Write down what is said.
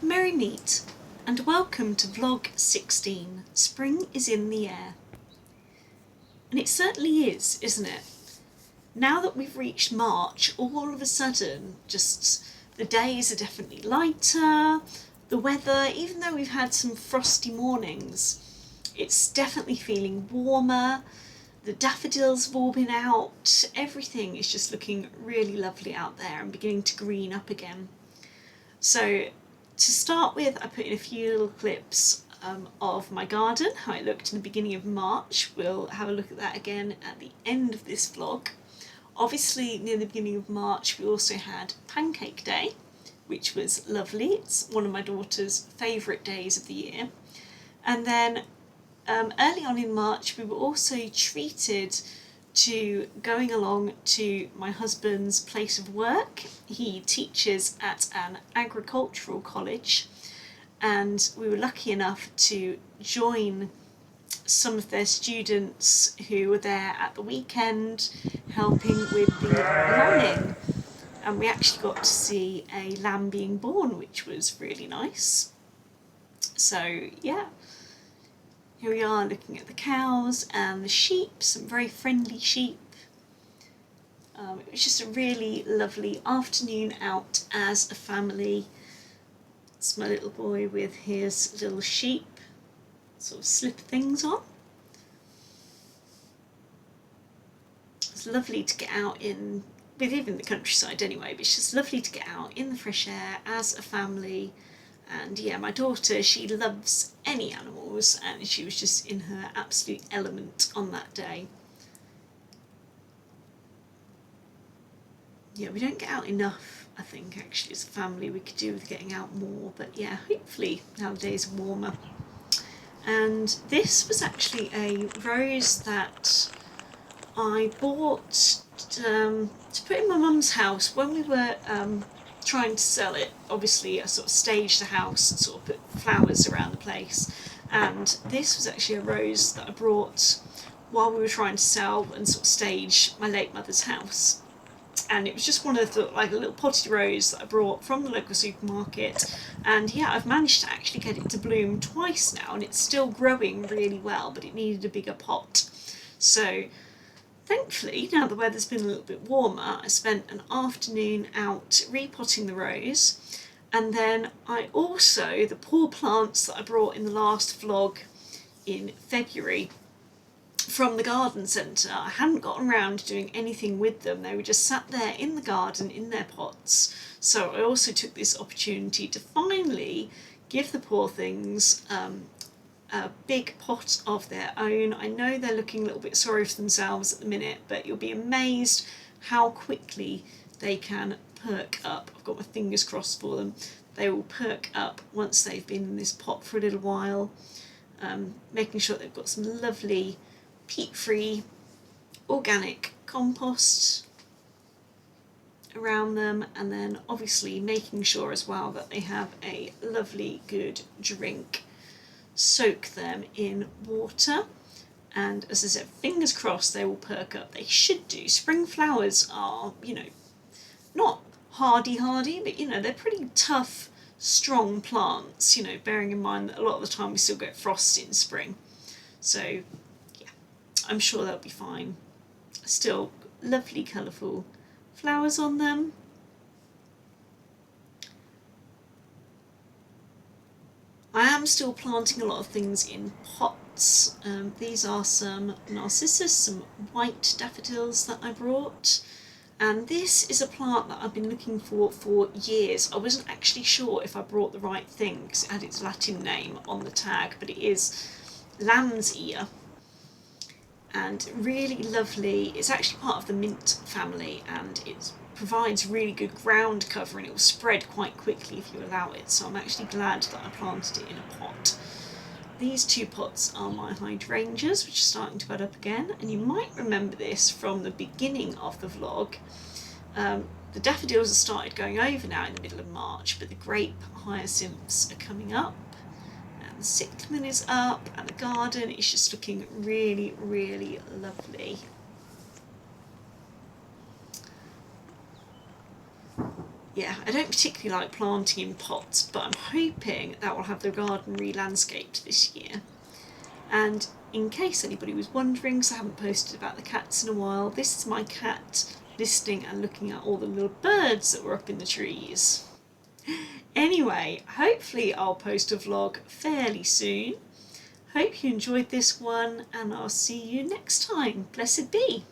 Merry meet and welcome to vlog 16. Spring is in the air. And it certainly is, isn't it? Now that we've reached March, all of a sudden, just the days are definitely lighter, the weather, even though we've had some frosty mornings, it's definitely feeling warmer, the daffodils have all been out, everything is just looking really lovely out there and beginning to green up again. So to start with, I put in a few little clips of my garden, how it looked in the beginning of March. We'll have a look at that again at the end of this vlog. Obviously, near the beginning of March, we also had Pancake Day, which was lovely. It's one of my daughter's favourite days of the year. And then early on in March, we were also treated to going along to my husband's place of work. He teaches at an agricultural college, and we were lucky enough to join some of their students who were there at the weekend helping with the lambing, and we actually got to see a lamb being born, which was really nice. So yeah, here we are looking at the cows and the sheep, some very friendly sheep. It was just a really lovely afternoon out as a family. It's my little boy with his little sheep sort of slipper things on. It's lovely to get out in, we live in the countryside anyway, but it's just lovely to get out in the fresh air as a family. And yeah, my daughter, she loves any animals, and she was just in her absolute element on that day. Yeah, we don't get out enough, I think, actually, as a family. We could do with getting out more, but yeah, hopefully now the days are warmer. And this was actually a rose that I bought to put in my mum's house when we were trying to sell it. Obviously I sort of staged the house and sort of put flowers around the place, and this was actually a rose that I brought while we were trying to sell and sort of stage my late mother's house. And it was just one of the, like a little potted rose that I brought from the local supermarket, and yeah, I've managed to actually get it to bloom twice now, and it's still growing really well, but it needed a bigger pot. So thankfully, now the weather's been a little bit warmer, I spent an afternoon out repotting the rose, and then I also, the poor plants that I brought in the last vlog in February from the garden centre, I hadn't gotten around to doing anything with them. They were just sat there in the garden in their pots. So I also took this opportunity to finally give the poor things a big pot of their own. I know they're looking a little bit sorry for themselves at the minute, but you'll be amazed how quickly they can perk up. I've got my fingers crossed for them. They will perk up once they've been in this pot for a little while, making sure they've got some lovely peat-free organic compost around them, and then obviously making sure as well that they have a lovely good drink. Soak them in water, and as I said, fingers crossed they will perk up. They should do. Spring flowers are, you know, not hardy, but you know, they're pretty tough, strong plants, you know, bearing in mind that a lot of the time we still get frost in spring. So yeah, I'm sure they'll be fine. Still lovely colourful flowers on them. I am still planting a lot of things in pots. These are some narcissus, some white daffodils that I brought. And this is a plant that I've been looking for years. I wasn't actually sure if I brought the right thing because it had its Latin name on the tag, but it is lamb's ear. And really lovely. It's actually part of the mint family, and it provides really good ground cover, and it will spread quite quickly if you allow it. So I'm actually glad that I planted it in a pot. These two pots are my hydrangeas, which are starting to bud up again, and you might remember this from the beginning of the vlog. The daffodils have started going over now in the middle of March, but the grape hyacinths are coming up. The cyclamen is up, and the garden is just looking really, really lovely. yeah, I don't particularly like planting in pots, but I'm hoping that will have the garden re-landscaped this year. And in case anybody was wondering, because I haven't posted about the cats in a while, this is my cat listening and looking at all the little birds that were up in the trees. Anyway, hopefully I'll post a vlog fairly soon. Hope you enjoyed this one, and I'll see you next time. Blessed be.